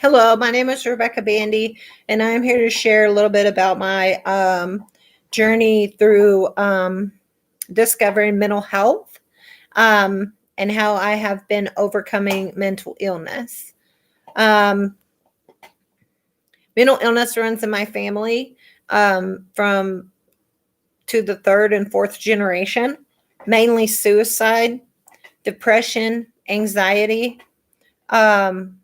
Hello, my name is Rebecca Bandy, and I'm here to share a little bit about my journey through discovering mental health and how I have been overcoming mental illness. Um, Mental illness runs in my family from to the third and fourth generation, mainly suicide, depression, anxiety. Um,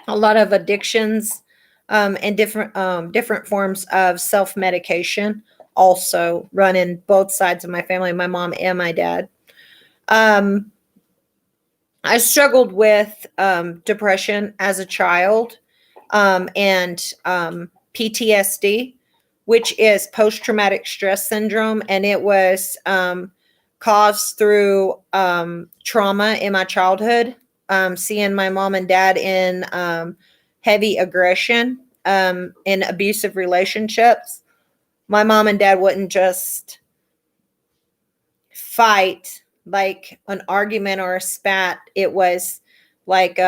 a lot of addictions and different forms of self medication also run in both sides of my family, my mom and my dad. Um, I struggled with depression as a child and PTSD, which is post traumatic stress syndrome, and it was caused through trauma in my childhood, seeing my mom and dad in heavy aggression in abusive relationships. My mom and dad wouldn't just fight like an argument or a spat. It was like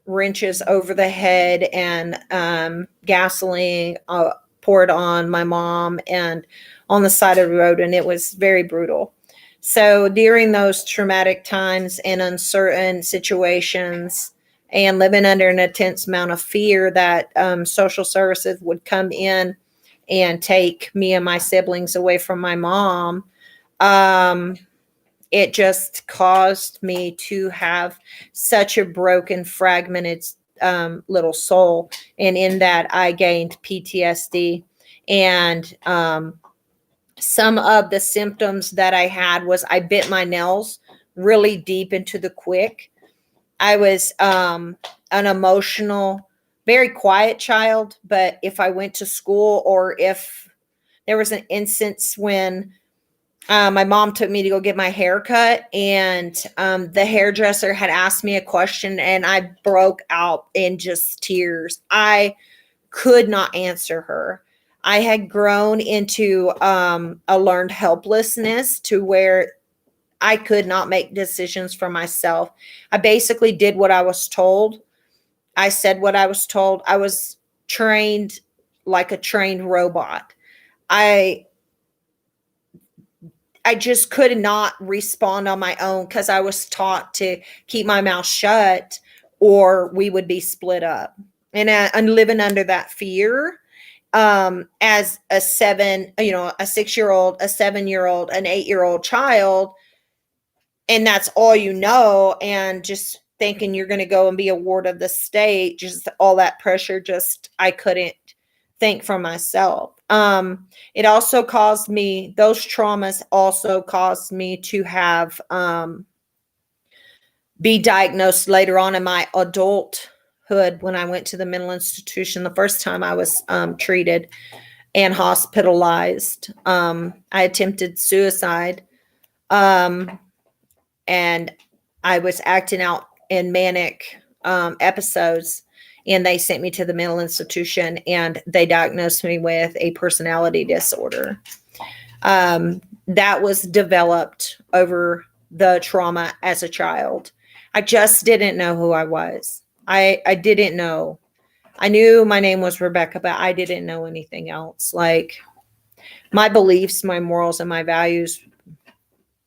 wrenches over the head and gasoline poured on my mom and on the side of the road, and it was very brutal. So during those traumatic times and uncertain situations and living under an intense amount of fear that social services would come in and take me and my siblings away from my mom, um, it just caused me to have such a broken, fragmented little soul. And in that, I gained PTSD. And some of the symptoms that I had was I bit my nails really deep into the quick. I was an emotional, very quiet child, but if I went to school or if there was an instance when my mom took me to go get my hair cut, and the hairdresser had asked me a question, and I broke out in just tears. I could not answer her. I had grown into a learned helplessness to where I could not make decisions for myself. I basically did what I was told. I said what I was told. I was trained like a trained robot. I I just could not respond on my own because I was taught to keep my mouth shut or we would be split up. And I'm living under that fear as a 6-year old, a 7-year old, an 8-year old child. And that's all you know. And just thinking you're going to go and be a ward of the state, just all that pressure, just I couldn't think for myself. It also caused me, those traumas also caused me to have be diagnosed later on in my adulthood when I went to the mental institution. The first time I was treated and hospitalized, I attempted suicide, and I was acting out in manic episodes, and they sent me to the mental institution and they diagnosed me with a personality disorder. That was developed over the trauma as a child. I just didn't know who I was. I didn't know. I knew my name was Rebecca, but I didn't know anything else. Like my beliefs, my morals, and my values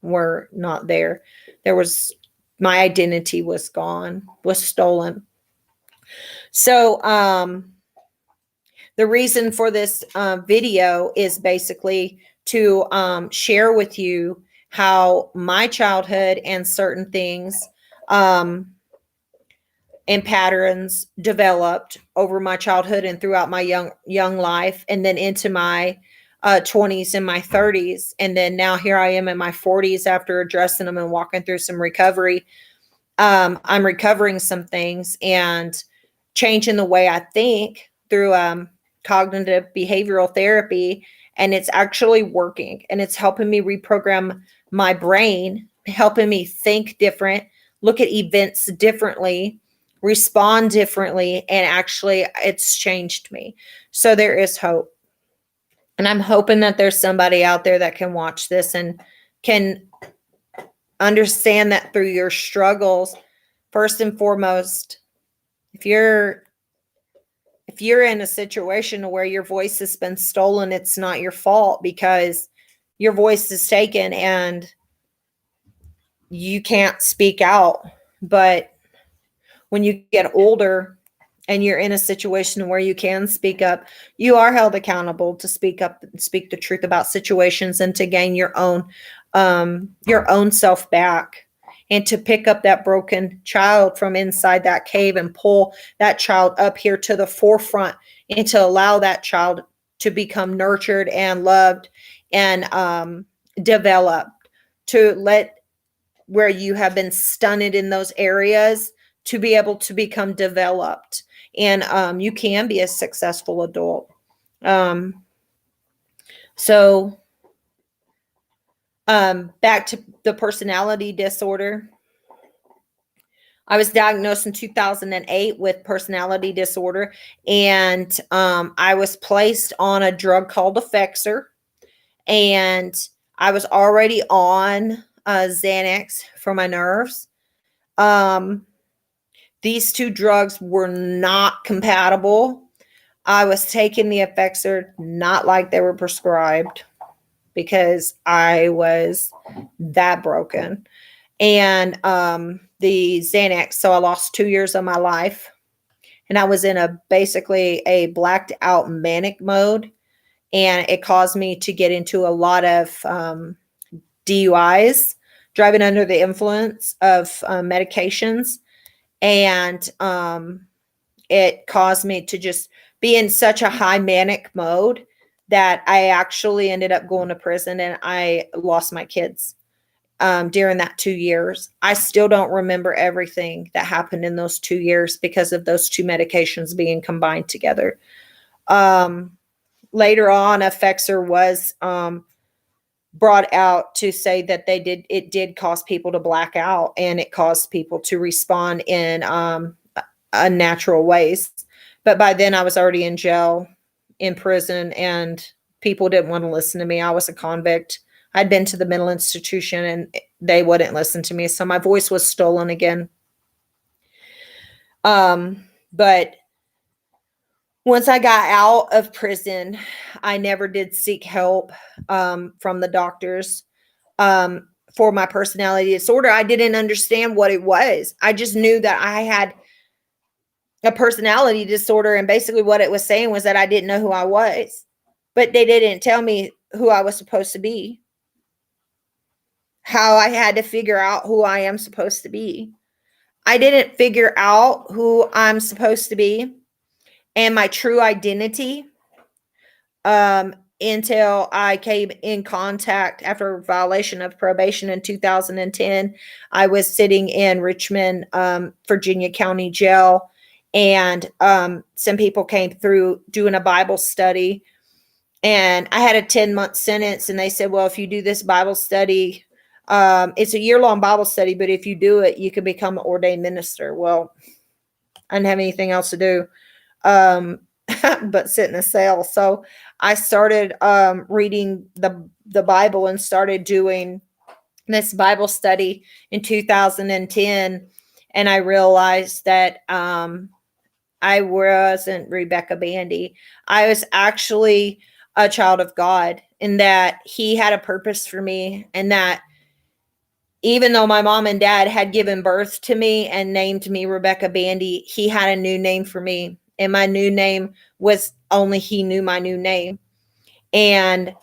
were not there. There was my identity was gone, was stolen. So the reason for this video is basically to share with you how my childhood and certain things and patterns developed over my childhood and throughout my young life, and then into my 20s and my 30s, and then now here I am in my 40s after addressing them and walking through some recovery. I'm recovering some things and changing the way I think through cognitive behavioral therapy, and it's actually working, and it's helping me reprogram my brain, helping me think different, look at events differently, respond differently, and actually it's changed me. So there is hope. And I'm hoping that there's somebody out there that can watch this and can understand that through your struggles, first and foremost, if you're in a situation where your voice has been stolen, it's not your fault, because your voice is taken and you can't speak out. But when you get older and you're in a situation where you can speak up, you are held accountable to speak up and speak the truth about situations, and to gain your own self back, and to pick up that broken child from inside that cave and pull that child up here to the forefront, and to allow that child to become nurtured and loved and developed, to let where you have been stunted in those areas to be able to become developed, and you can be a successful adult. So back to the personality disorder. I was diagnosed in 2008 with personality disorder, and I was placed on a drug called Effexor, and I was already on Xanax for my nerves. These two drugs were not compatible. I was taking the Effexor not like they were prescribed, because I was that broken. And the Xanax, so I lost 2 years of my life, and I was in basically a blacked out manic mode, and it caused me to get into a lot of DUIs, driving under the influence of medications. And it caused me to just be in such a high manic mode that I actually ended up going to prison, and I lost my kids during that 2 years. I still don't remember everything that happened in those 2 years because of those two medications being combined together. Later on, Effexor was brought out to say that it did cause people to black out, and it caused people to respond in unnatural ways. But by then I was already in jail, in prison, and people didn't want to listen to me. I was a convict. I'd been to the mental institution and they wouldn't listen to me. So my voice was stolen again. But once I got out of prison, I never did seek help from the doctors for my personality disorder. I didn't understand what it was. I just knew that I had a personality disorder, and basically what it was saying was that I didn't know who I was, but they didn't tell me who I was supposed to be, how I had to figure out who I am supposed to be. I didn't figure out who I'm supposed to be and my true identity until I came in contact after a violation of probation in 2010. I was sitting in Richmond, Virginia County Jail, and some people came through doing a Bible study, and I had a 10-month sentence, and they said, well, if you do this Bible study, it's a year-long Bible study, but if you do it, you can become an ordained minister. Well, I didn't have anything else to do but sit in a cell. So I started reading the Bible and started doing this Bible study in 2010. And I realized that I wasn't Rebecca Bandy. I was actually a child of God, and that He had a purpose for me, and that even though my mom and dad had given birth to me and named me Rebecca Bandy, He had a new name for me. And my new name was only He knew my new name. And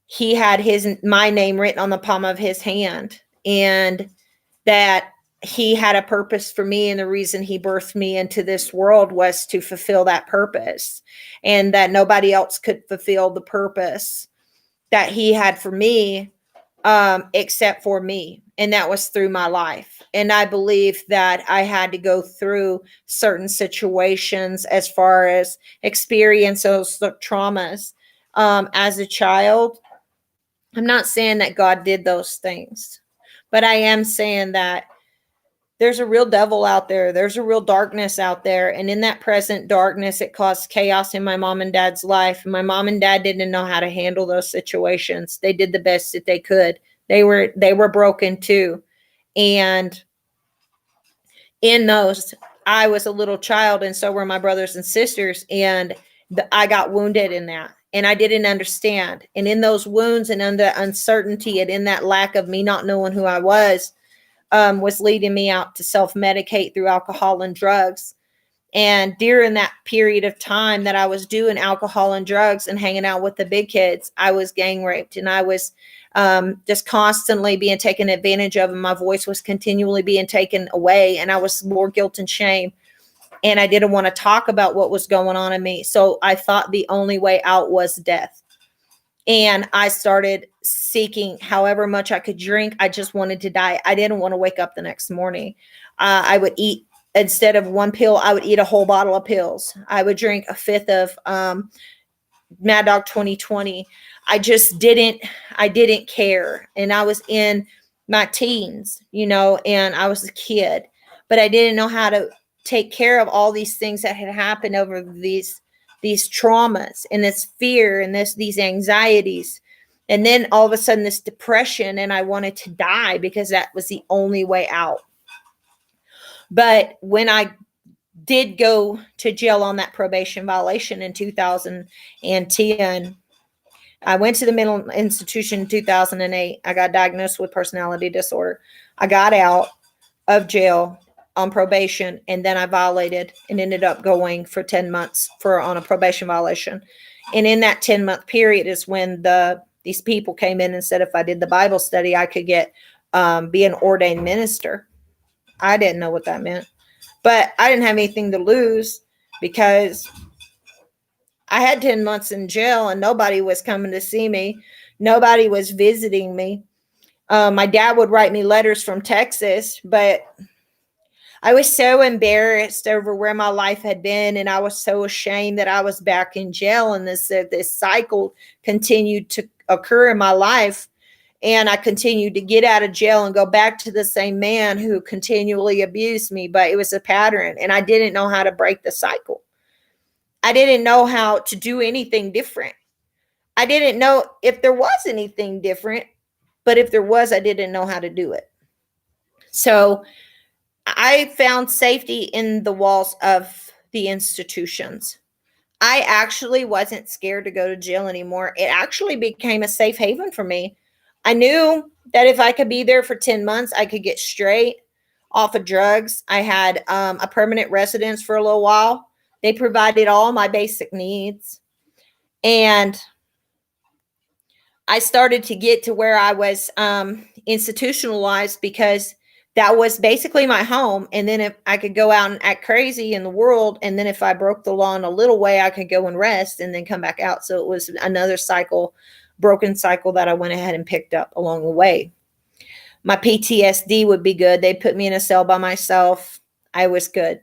He had my name written on the palm of His hand. And that He had a purpose for me. And the reason He birthed me into this world was to fulfill that purpose. And that nobody else could fulfill the purpose that He had for me except for me. And that was through my life. And I believe that I had to go through certain situations as far as experience those traumas as a child. I'm not saying that God did those things, but I am saying that there's a real devil out there. There's a real darkness out there. And in that present darkness, it caused chaos in my mom and dad's life. And my mom and dad didn't know how to handle those situations. They did the best that they could. They were broken too. And in those, I was a little child and so were my brothers and sisters. And I got wounded in that and I didn't understand. And in those wounds and in the uncertainty and in that lack of me not knowing who I was leading me out to self-medicate through alcohol and drugs. And during that period of time that I was doing alcohol and drugs and hanging out with the big kids, I was gang raped and I was just constantly being taken advantage of. And my voice was continually being taken away. And I was more guilt and shame. And I didn't want to talk about what was going on in me. So I thought the only way out was death. And I started seeking however much I could drink. I just wanted to die. I didn't want to wake up the next morning. I would eat. Instead of one pill, I would eat a whole bottle of pills. I would drink a fifth of Mad Dog 2020. I didn't care. And I was in my teens, and I was a kid, but I didn't know how to take care of all these things that had happened over these traumas and this fear and these anxieties. And then all of a sudden this depression, and I wanted to die because that was the only way out. But when I did go to jail on that probation violation in 2010, I went to the mental institution in 2008. I got diagnosed with personality disorder. I got out of jail on probation, and then I violated and ended up going for 10 months on a probation violation. And in that 10-month period is when these people came in and said if I did the Bible study, I could be an ordained minister. I didn't know what that meant, but I didn't have anything to lose because I had 10 months in jail and nobody was coming to see me. Nobody was visiting me. My dad would write me letters from Texas, but I was so embarrassed over where my life had been. And I was so ashamed that I was back in jail. And this cycle continued to occur in my life. And I continued to get out of jail and go back to the same man who continually abused me. But it was a pattern and I didn't know how to break the cycle. I didn't know how to do anything different. I didn't know if there was anything different, but if there was, I didn't know how to do it. So I found safety in the walls of the institutions. I actually wasn't scared to go to jail anymore. It actually became a safe haven for me. I knew that if I could be there for 10 months, I could get straight off of drugs. I had a permanent residence for a little while. They provided all my basic needs. And I started to get to where I was institutionalized because that was basically my home. And then if I could go out and act crazy in the world, and then if I broke the law in a little way, I could go and rest and then come back out. So it was another broken cycle that I went ahead and picked up along the way. My PTSD would be good. They put me in a cell by myself. I was good.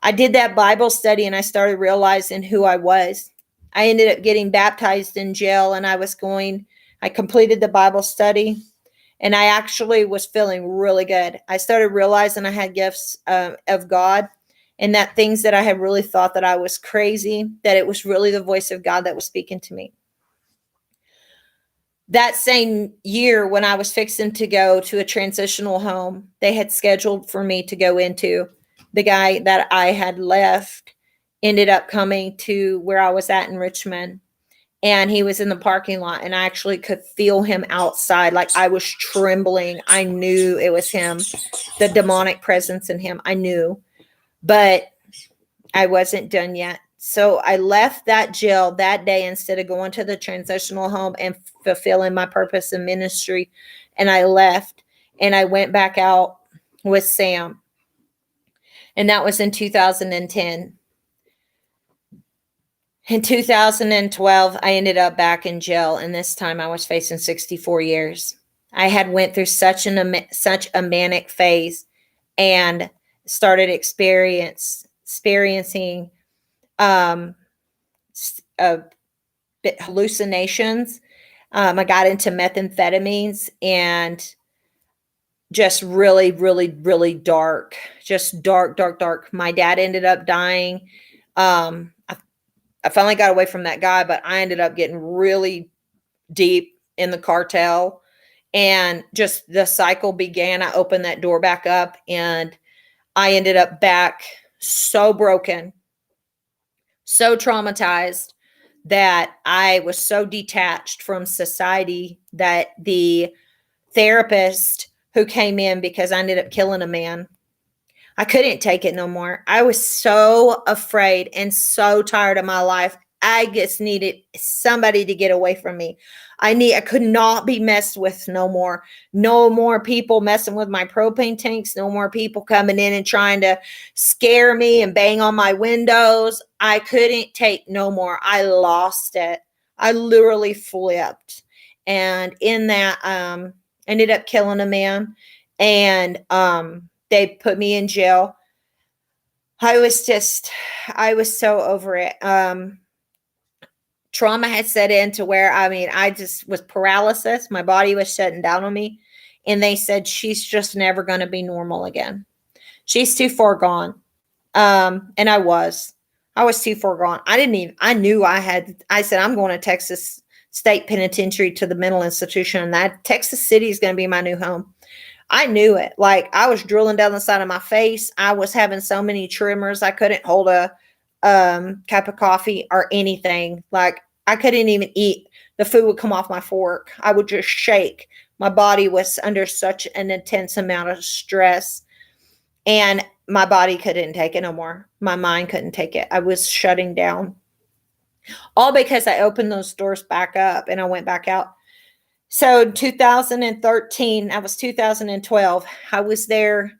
I did that Bible study and I started realizing who I was. I ended up getting baptized in jail and I completed the Bible study and I actually was feeling really good. I started realizing I had gifts of God and that things that I had really thought that I was crazy, that it was really the voice of God that was speaking to me. That same year when I was fixing to go to a transitional home, they had scheduled for me to go into. The guy that I had left ended up coming to where I was at in Richmond, and he was in the parking lot, and I actually could feel him outside. Like I was trembling. I knew it was him, the demonic presence in him. I knew, but I wasn't done yet. So I left that jail that day instead of going to the transitional home and fulfilling my purpose in ministry. And I left and I went back out with Sam. And that was in 2010. In 2012, I ended up back in jail. And this time I was facing 64 years. I had went through such a manic phase and started experiencing hallucinations. I got into methamphetamines and just really, really, really dark, just dark. My dad ended up dying. I finally got away from that guy, but I ended up getting really deep in the cartel and just the cycle began. I opened that door back up and I ended up back so broken, so traumatized that I was so detached from society that the therapist who came in, because I ended up killing a man, I couldn't take it no more. I was so afraid and so tired of my life. I just needed somebody to get away from me. I could not be messed with no more. No more people messing with my propane tanks. No more people coming in and trying to scare me and bang on my windows. I couldn't take no more. I lost it. I literally flipped. And in that, ended up killing a man. And they put me in jail. I was so over it. Trauma had set in to where, I just was paralysis. My body was shutting down on me. And they said, she's just never going to be normal again. She's too far gone. And I was too far gone. I said, I'm going to Texas State Penitentiary, to the mental institution. And that Texas City is going to be my new home. I knew it. Like, I was drilling down the side of my face. I was having so many tremors. I couldn't hold a cup of coffee or anything. Like, I couldn't even eat. The food would come off my fork. I would just shake. My body was under such an intense amount of stress, and my body couldn't take it no more. My mind couldn't take it. I was shutting down. All because I opened those doors back up and I went back out. So in 2013, I was 2012. I was there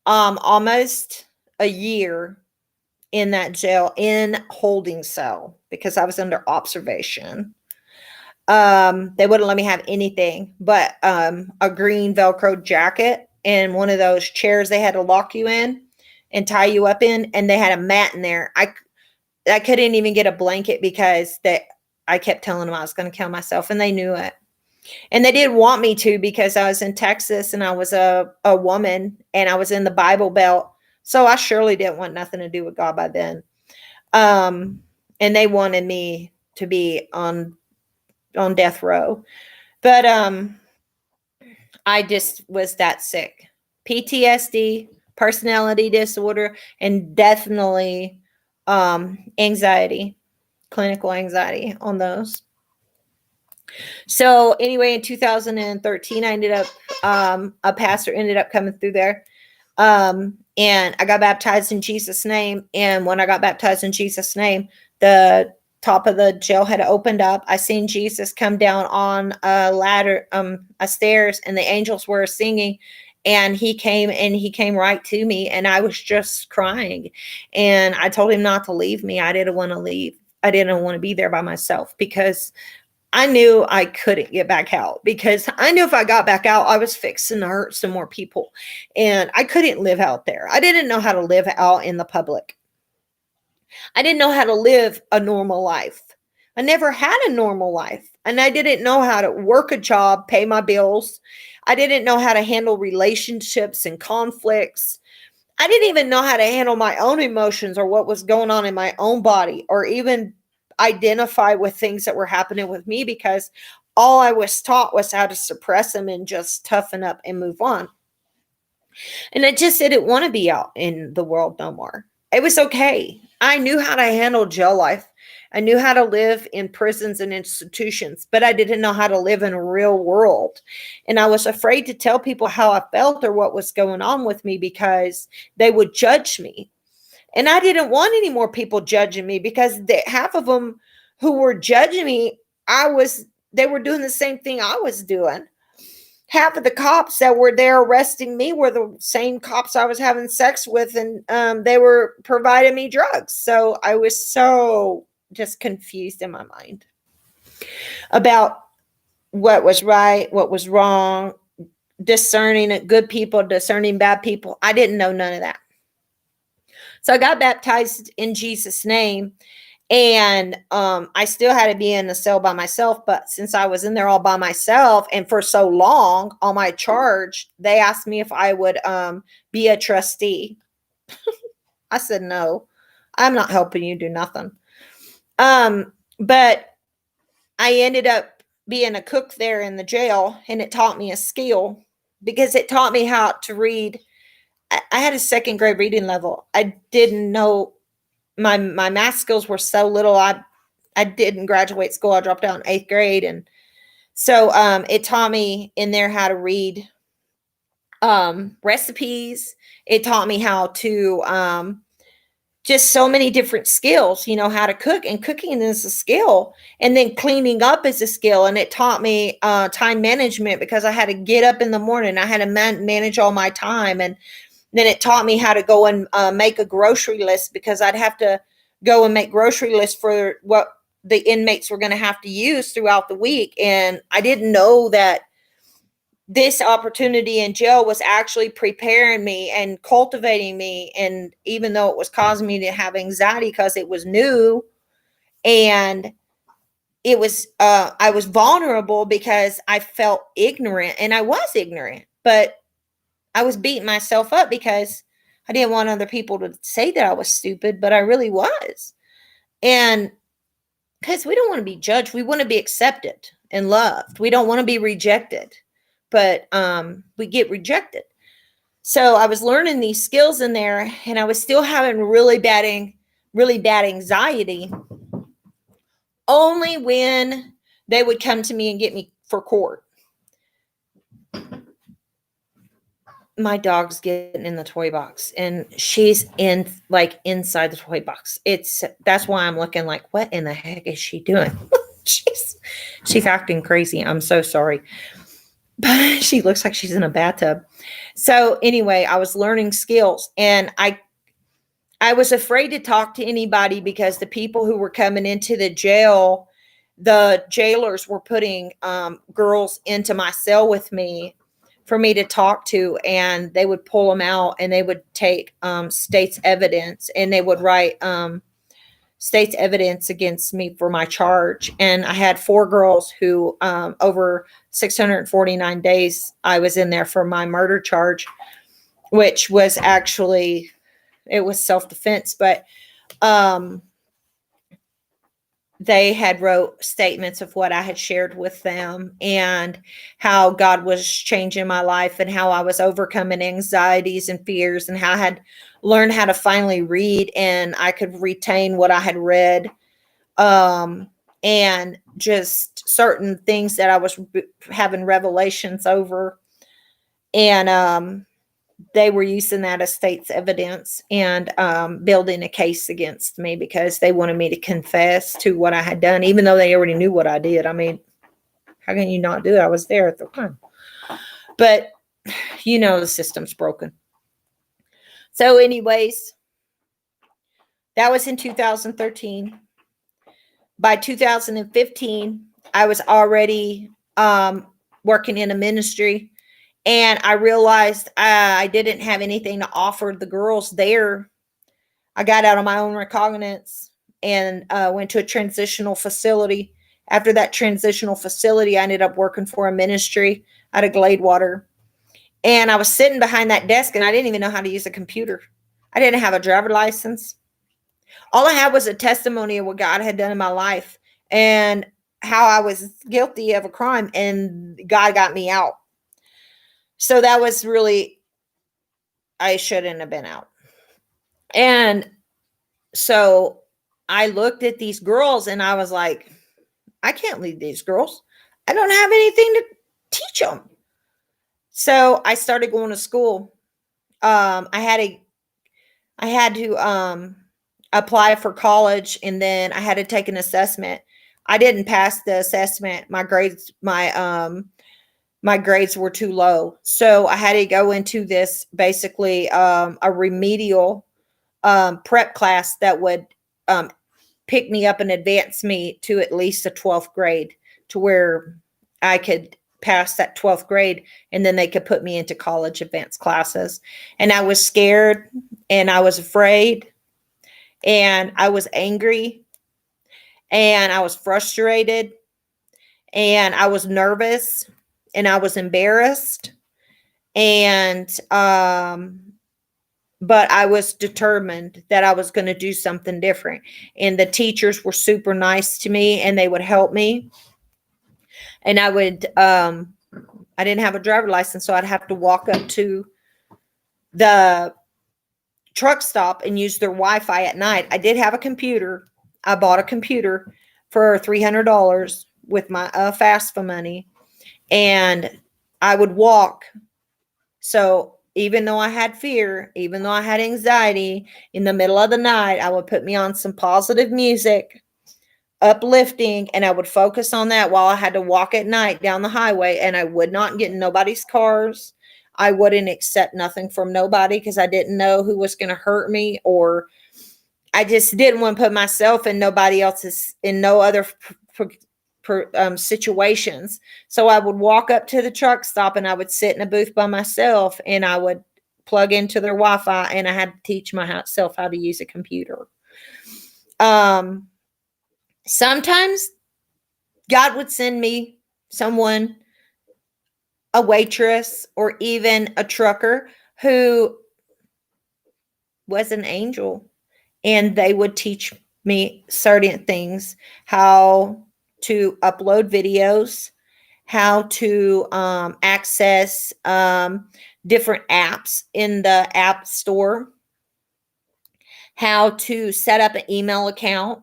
almost a year in that jail, in holding cell, because I was under observation. They wouldn't let me have anything but a green Velcro jacket and one of those chairs they had to lock you in and tie you up in, and they had a mat in there. I couldn't even get a blanket because I kept telling them I was going to kill myself, and they knew it. And they didn't want me to, because I was in Texas and I was a woman and I was in the Bible Belt. So I surely didn't want nothing to do with God by then. And they wanted me to be on death row. But I just was that sick. PTSD, personality disorder, and definitely anxiety, clinical anxiety on those. So anyway, in 2013, I ended up, a pastor ended up coming through there. And I got baptized in Jesus' name. And when I got baptized in Jesus' name, the top of the jail had opened up. I seen Jesus come down on a ladder, a stairs, and the angels were singing. And he came right to me, and I was just crying. And I told him not to leave me. I didn't want to leave. I didn't want to be there by myself, because I knew I couldn't get back out, because I knew if I got back out, I was fixing to hurt some more people, and I couldn't live out there. I didn't know how to live out in the public. I didn't know how to live a normal life. I never had a normal life, and I didn't know how to work a job, pay my bills. I didn't know how to handle relationships and conflicts. I didn't even know how to handle my own emotions or what was going on in my own body, or even identify with things that were happening with me, because all I was taught was how to suppress them and just toughen up and move on. And I just didn't want to be out in the world no more. It was okay. I knew how to handle jail life. I knew how to live in prisons and institutions, but I didn't know how to live in a real world. And I was afraid to tell people how I felt or what was going on with me, because they would judge me. And I didn't want any more people judging me, because half of them who were judging me, they were doing the same thing I was doing. Half of the cops that were there arresting me were the same cops I was having sex with, and they were providing me drugs. So I was so just confused in my mind about what was right, what was wrong, discerning good people, discerning bad people. I didn't know none of that. So I got baptized in Jesus' name, and I still had to be in the cell by myself. But since I was in there all by myself and for so long on my charge, they asked me if I would be a trustee. I said, no, I'm not helping you do nothing. But I ended up being a cook there in the jail, and it taught me a skill, because it taught me how to read I had a second grade reading level. I didn't know my math skills were so little. I didn't graduate school. I dropped out in 8th grade. And so it taught me in there how to read recipes. It taught me how to just so many different skills, how to cook, and cooking is a skill, and then cleaning up is a skill. And it taught me time management, because I had to get up in the morning. I had to manage all my time. And then it taught me how to go and make a grocery list, because I'd have to go and make grocery lists for what the inmates were going to have to use throughout the week. And I didn't know that this opportunity in jail was actually preparing me and cultivating me. And even though it was causing me to have anxiety because it was new, and it was, I was vulnerable because I felt ignorant, and I was ignorant, but I was beating myself up because I didn't want other people to say that I was stupid, but I really was. And because we don't want to be judged, we want to be accepted and loved. We don't want to be rejected, but we get rejected. So I was learning these skills in there, and I was still having really bad anxiety, only when they would come to me and get me for court. My dog's getting in the toy box, and she's inside the toy box. That's why I'm looking like, what in the heck is she doing? she's acting crazy. I'm so sorry. But she looks like she's in a bathtub. So anyway, I was learning skills, and I was afraid to talk to anybody, because the people who were coming into the jail, the jailers were putting girls into my cell with me for me to talk to, and they would pull them out, and they would take state's evidence, and they would write state's evidence against me for my charge. And I had 4 girls who over 649 days I was in there for my murder charge, which was actually, it was self-defense, but they had wrote statements of what I had shared with them, and how God was changing my life, and how I was overcoming anxieties and fears, and how I had learned how to finally read, and I could retain what I had read, and just certain things that I was having revelations over. And they were using that as state's evidence, and building a case against me, because they wanted me to confess to what I had done, even though they already knew what I did. I mean, how can you not do it? I was there at the time. But, the system's broken. So anyways, that was in 2013. By 2015, I was already working in a ministry. And I realized I didn't have anything to offer the girls there. I got out of my own recognizance and went to a transitional facility. After that transitional facility, I ended up working for a ministry out of Gladewater. And I was sitting behind that desk, and I didn't even know how to use a computer. I didn't have a driver's license. All I had was a testimony of what God had done in my life, and how I was guilty of a crime, and God got me out. So that was really, I shouldn't have been out. And so I looked at these girls, and I was like, I can't lead these girls. I don't have anything to teach them. So I started going to school. I had to apply for college, and then I had to take an assessment. I didn't pass the assessment. My grades were too low. So I had to go into this, basically a remedial prep class that would pick me up and advance me to at least a 12th grade, to where I could pass that 12th grade, and then they could put me into college advanced classes. And I was scared, and I was afraid, and I was angry, and I was frustrated, and I was nervous, and I was embarrassed, and but I was determined that I was going to do something different. And the teachers were super nice to me, and they would help me. And I didn't have a driver's license, so I'd have to walk up to the truck stop and use their Wi-Fi at night. I did have a computer. I bought a computer for $300 with my FAFSA money, and I would walk. So even though I had fear, even though I had anxiety, in the middle of the night, I would put me on some positive music, uplifting, and I would focus on that while I had to walk at night down the highway, and I would not get in nobody's cars. I wouldn't accept nothing from nobody because I didn't know who was going to hurt me, or I just didn't want to put myself in nobody else's, in no other situations. So I would walk up to the truck stop and I would sit in a booth by myself and I would plug into their Wi-Fi, and I had to teach myself how to use a computer. Sometimes God would send me someone, a waitress, or even a trucker who was an angel, and they would teach me certain things, how to upload videos, how to access different apps in the app store, how to set up an email account.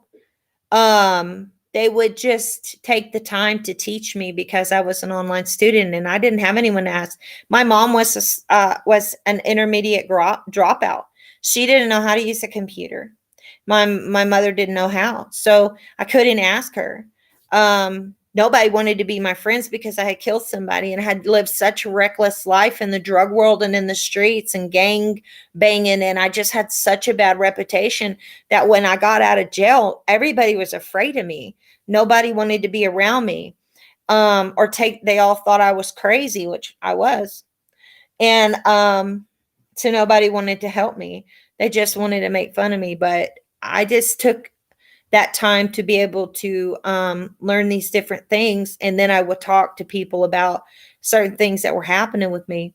They would just take the time to teach me because I was an online student and I didn't have anyone to ask. My mom was an intermediate dropout. She didn't know how to use a computer. My mother didn't know how, so I couldn't ask her. Nobody wanted to be my friends because I had killed somebody and I had lived such a reckless life in the drug world and in the streets and gang banging. And I just had such a bad reputation that when I got out of jail, everybody was afraid of me. Nobody wanted to be around me. They all thought I was crazy, which I was. And so nobody wanted to help me. They just wanted to make fun of me. But I just took that time to be able to learn these different things. And then I would talk to people about certain things that were happening with me.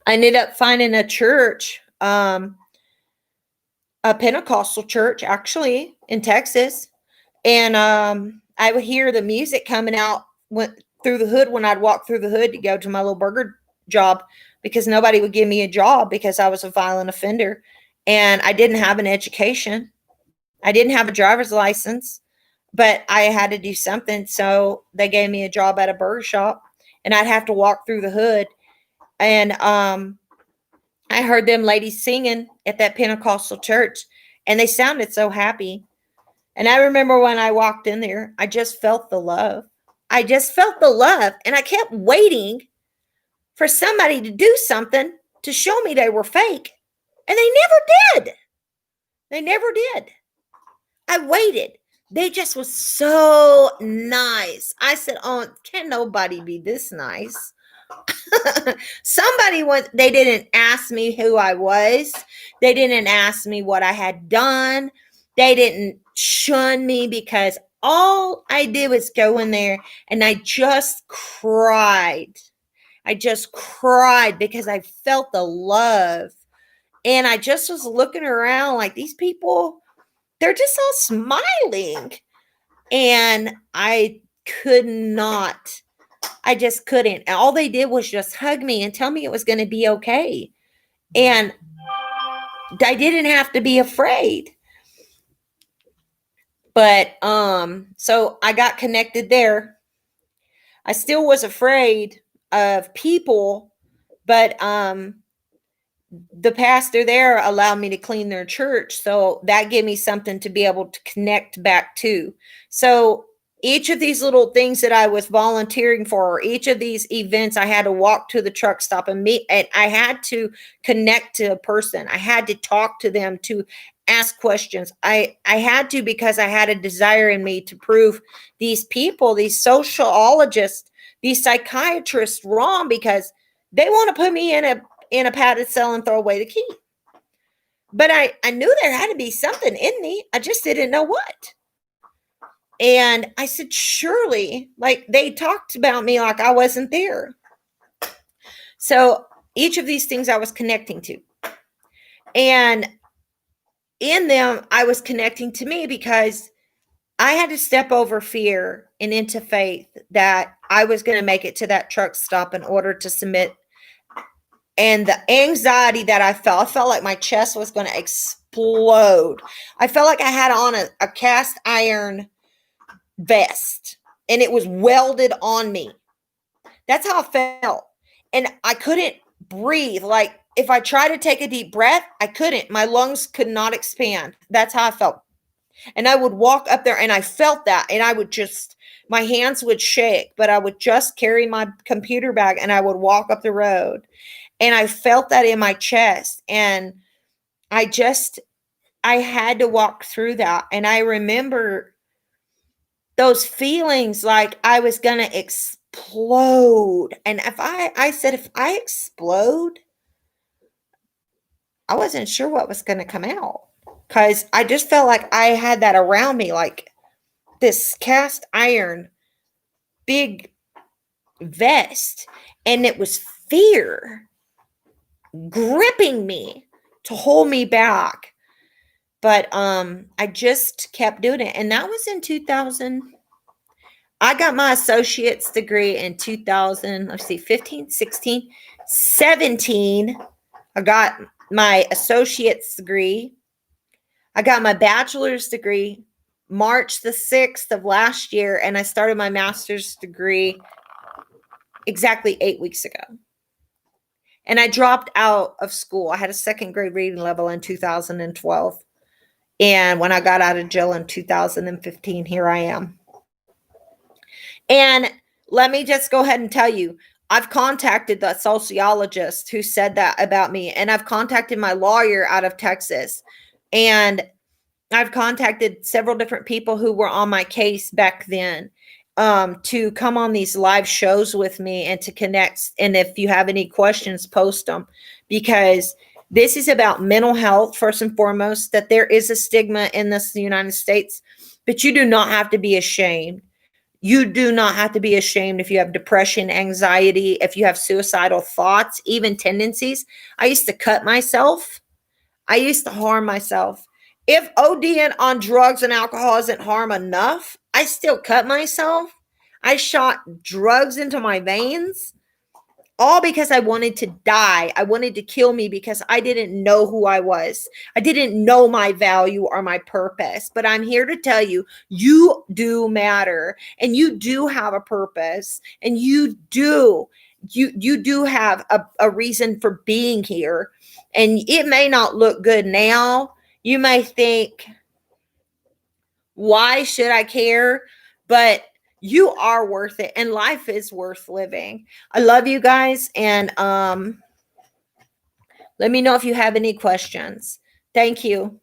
I ended up finding a church, a Pentecostal church, actually, in Texas. And I would hear the music coming out through the hood when I'd walk through the hood to go to my little burger job, because nobody would give me a job because I was a violent offender and I didn't have an education. I didn't have a driver's license, but I had to do something. So they gave me a job at a burger shop and I'd have to walk through the hood. And I heard them ladies singing at that Pentecostal church and they sounded so happy. And I remember when I walked in there, I just felt the love. I just felt the love. And I kept waiting for somebody to do something to show me they were fake. And they never did. They never did. I waited. They just was so nice. I said, oh, can nobody be this nice? They didn't ask me who I was. They didn't ask me what I had done. They didn't shun me because all I did was go in there and I just cried. I just cried because I felt the love. And I just was looking around like these people, they're just all smiling. And I could not. I just couldn't. And all they did was just hug me and tell me it was going to be okay. And I didn't have to be afraid. But so I got connected there. I still was afraid of people, but the pastor there allowed me to clean their church. So that gave me something to be able to connect back to. So each of these little things that I was volunteering for, or each of these events, I had to walk to the truck stop and meet, and I had to connect to a person. I had to talk to them, to ask questions. I had to, because I had a desire in me to prove these people, these sociologists, these psychiatrists wrong, because they want to put me in a padded cell and throw away the key. But I knew there had to be something in me. I just didn't know what. And I said, surely, like, they talked about me like I wasn't there. So each of these things I was connecting to. And in them, I was connecting to me because I had to step over fear and into faith that I was going to make it to that truck stop in order to submit And the anxiety that I felt like my chest was going to explode. I felt like I had on a cast iron vest and it was welded on me. That's how I felt. And I couldn't breathe. Like if I tried to take a deep breath, I couldn't. My lungs could not expand. That's how I felt. And I would walk up there and I felt that. And I would just, my hands would shake, but I would just carry my computer bag and I would walk up the road. And I felt that in my chest. And I had to walk through that. And I remember those feelings like I was going to explode. And I said, if I explode, I wasn't sure what was going to come out because I just felt like I had that around me, like this cast iron big vest. And it was fear gripping me to hold me back. But I just kept doing it. And that was in 2000. I got my associate's degree in 2000, let's see, 15, 16, 17. I got my associate's degree. I got my bachelor's degree March the 6th of last year, and I started my master's degree exactly 8 weeks ago. And I dropped out of school. I had a second grade reading level in 2012. And when I got out of jail in 2015, here I am. And let me just go ahead and tell you, I've contacted the sociologist who said that about me, and I've contacted my lawyer out of Texas, and I've contacted several different people who were on my case back then to come on these live shows with me and to connect. And if you have any questions, post them, because this is about mental health, first and foremost, that there is a stigma in this United States, but you do not have to be ashamed. You do not have to be ashamed if you have depression, anxiety, if you have suicidal thoughts, even tendencies. I used to cut myself. I used to harm myself. If ODing on drugs and alcohol isn't harm enough, I still cut myself. I shot drugs into my veins, all because I wanted to die. I wanted to kill me because I didn't know who I was. I didn't know my value or my purpose. But I'm here to tell you, you do matter, and you do have a purpose, and you do have a reason for being here. And it may not look good now. You may think, why should I care? But you are worth it, and life is worth living. I love you guys, and let me know if you have any questions. Thank you.